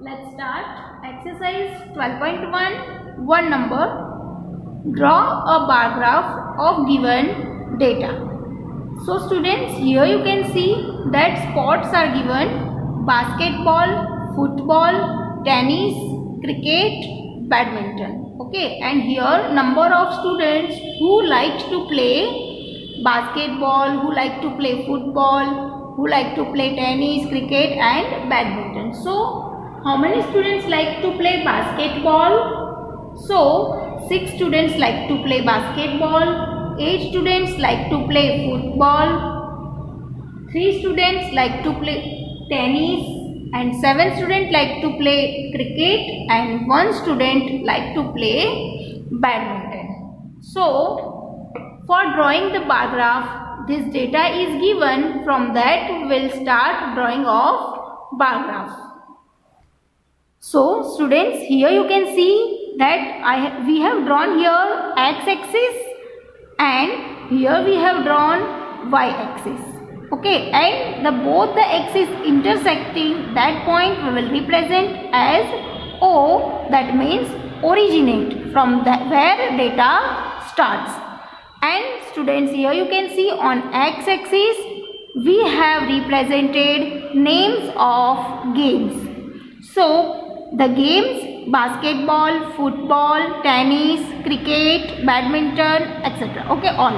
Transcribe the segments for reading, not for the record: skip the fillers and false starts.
Let's start exercise 12.1. One number. Draw a bar graph of given data. So students, here you can see that sports are given: basketball, football, tennis, cricket, badminton. Okay, and here number of students who like to play basketball, who like to play football, who like to play tennis, cricket and badminton. So how many students like to play basketball? So 6 students like to play basketball, 8 students like to play football, 3 students like to play tennis, and 7 students like to play cricket, and 1 student like to play badminton. So for drawing the bar graph, this data is given. From that we will start drawing of bar graph. So students, here you can see that we have drawn here x-axis and here we have drawn y-axis. Okay, and both the axis intersecting, that point we will represent as O, that means originate, from where data starts. And students, here you can see on x-axis we have represented names of games. So the games: basketball, football, tennis, cricket, badminton, etc. Okay, all.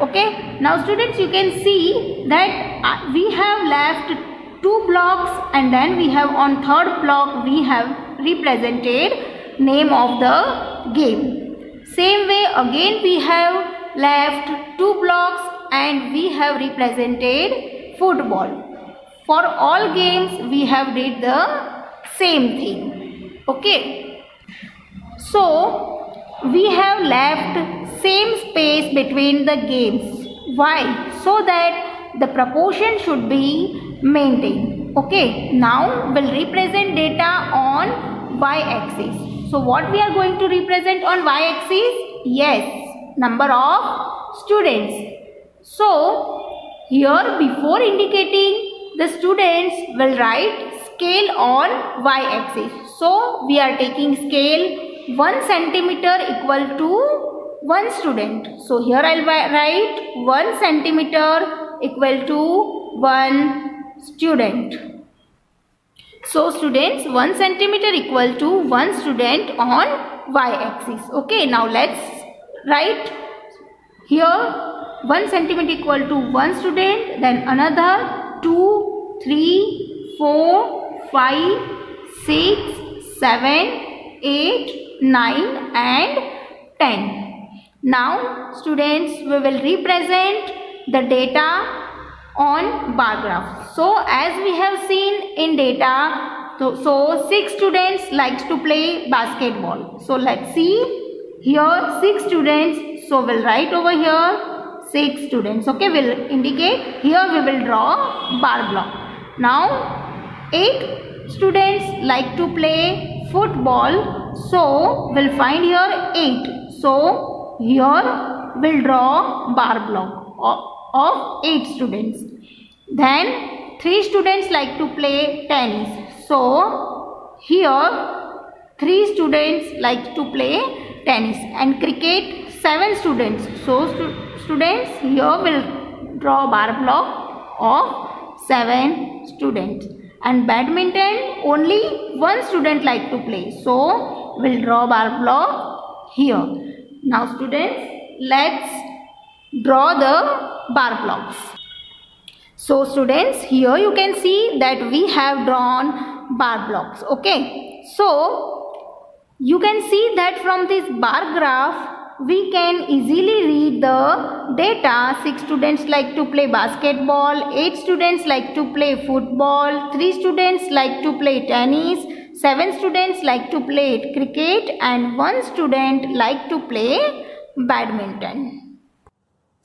Okay, now students, you can see that we have left 2 blocks, and then we have on third block we have represented name of the game. Same way again we have left 2 blocks and we have represented football. For all games we have did the same thing. Okay, so we have left same space between the games. Why? So that the proportion should be maintained. Okay, now we'll represent data on y-axis. So what we are going to represent on y-axis? Yes, number of students. So here, before indicating, the students will write scale on y-axis. So we are taking scale 1 centimeter equal to 1 student. So here I will write 1 centimeter equal to 1 student. So students, 1 centimeter equal to 1 student on y-axis. Okay, now let's write here 1 centimeter equal to 1 student, then another 2, 3, 4, 5, 6, 7, 8, 9 and 10. Now students, we will represent the data on bar graph. So as we have seen in data, so 6 students likes to play basketball. So let's see here 6 students. So we'll write over here 6 students. Okay, we'll indicate. Here we will draw bar block. Now 8 students like to play football. So we'll find here 8. So here we'll draw bar block of 8 students. Then 3 students like to play tennis. So here 3 students like to play tennis, and cricket 7 students. So students, here will draw bar block of 7 students, and badminton only 1 student like to play. So we'll draw bar block here. Now students, let's draw the bar blocks. So students, here you can see that we have drawn bar blocks. Okay, so you can see that from this bar graph we can easily read the data. 6 students like to play basketball, 8 students like to play football, 3 students like to play tennis, 7 students like to play cricket, and 1 student like to play badminton.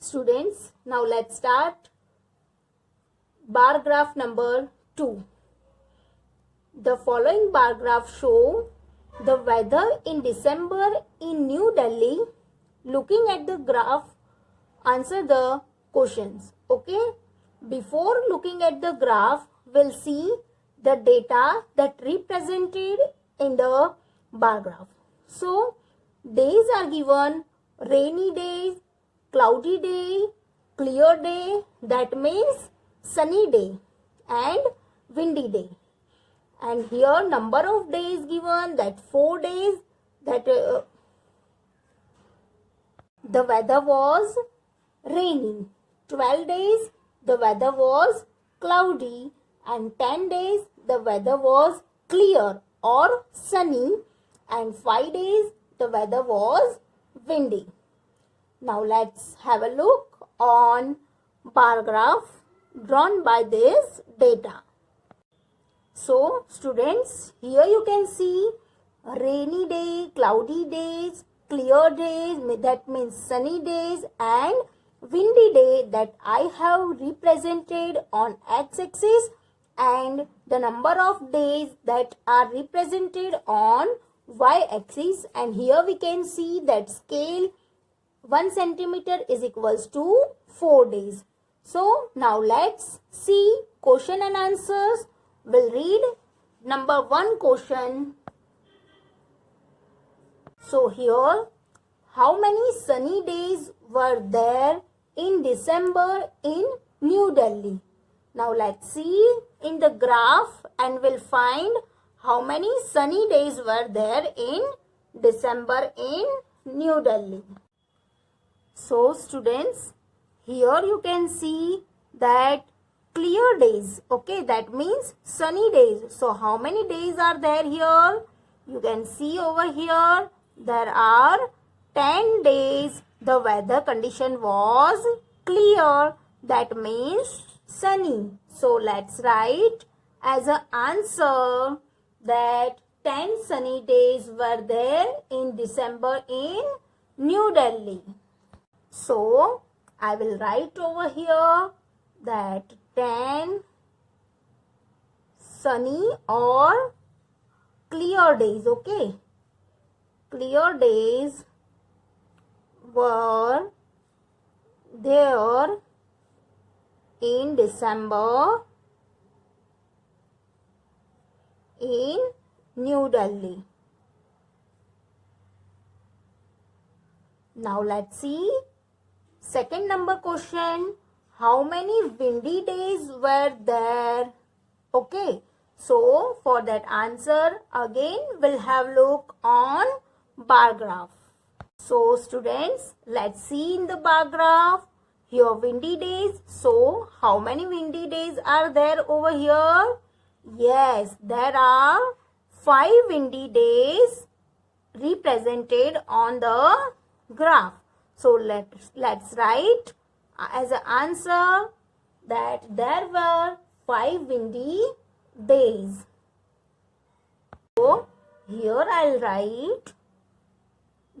Students, now let's start bar graph number 2. The following bar graph show the weather in December in New Delhi. Looking at the graph, answer the questions. Okay, before looking at the graph, we'll see the data that represented in the bar graph. So days are given: rainy day, cloudy day, clear day, that means sunny day, and windy day. And here number of days given, that 4 days, that the weather was rainy. 12 days the weather was cloudy, and 10 days the weather was clear or sunny, and 5 days the weather was windy. Now let's have a look on bar graph drawn by this data. So students, here you can see rainy day, cloudy days, clear days, that means sunny days, and windy day that I have represented on x-axis, and the number of days that are represented on y-axis. And here we can see that scale 1 centimeter is equals to 4 days. So now let's see question and answers. We'll read number 1 question. So here, how many sunny days were there in December in New Delhi? Now let's see in the graph and we'll find how many sunny days were there in December in New Delhi. So students, here you can see that clear days, okay, that means sunny days. So how many days are there here? You can see over here there are 10 days the weather condition was clear, that means sunny. So let's write as an answer that 10 sunny days were there in December in New Delhi. So I will write over here that 10 sunny or clear days, okay, clear days were there in December in New Delhi. Now let's see second number question. How many windy days were there? Okay, so for that answer again we'll have look on bar graph. So students, let's see in the bar graph. Here windy days. So how many windy days are there over here? Yes, there are 5 windy days represented on the graph. So let's write as an answer that there were 5 windy days. So here I'll write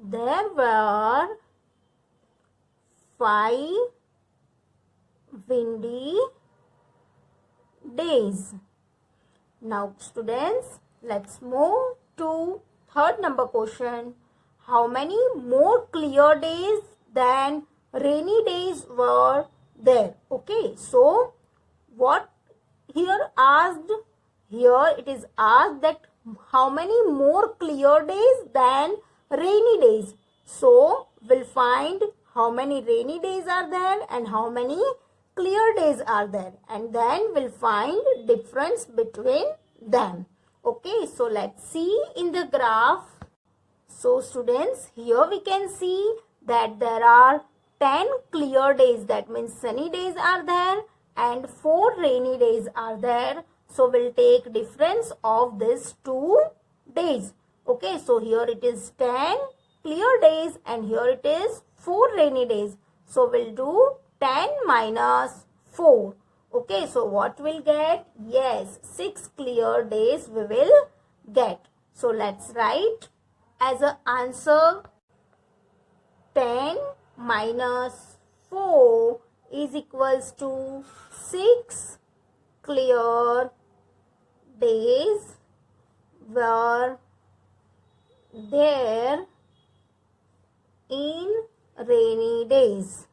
there were 5 windy days. Now students, let's move to third number question. How many more clear days than rainy days were there? Okay, so what here asked, here it is asked that how many more clear days than rainy days. So we'll find how many rainy days are there and how many clear days are there, and then we'll find difference between them. Okay, so let's see in the graph. So students, here we can see that there are 10 clear days, that means sunny days are there, and 4 rainy days are there. So we'll take difference of these 2 days. Okay, so here it is 10 clear days and here it is 4 rainy days. So we'll do 10 minus 4. Okay, so what we'll get? Yes, 6 clear days we will get. So let's write as an answer 10 minus 4 is equals to 6 clear days were there in rainy days.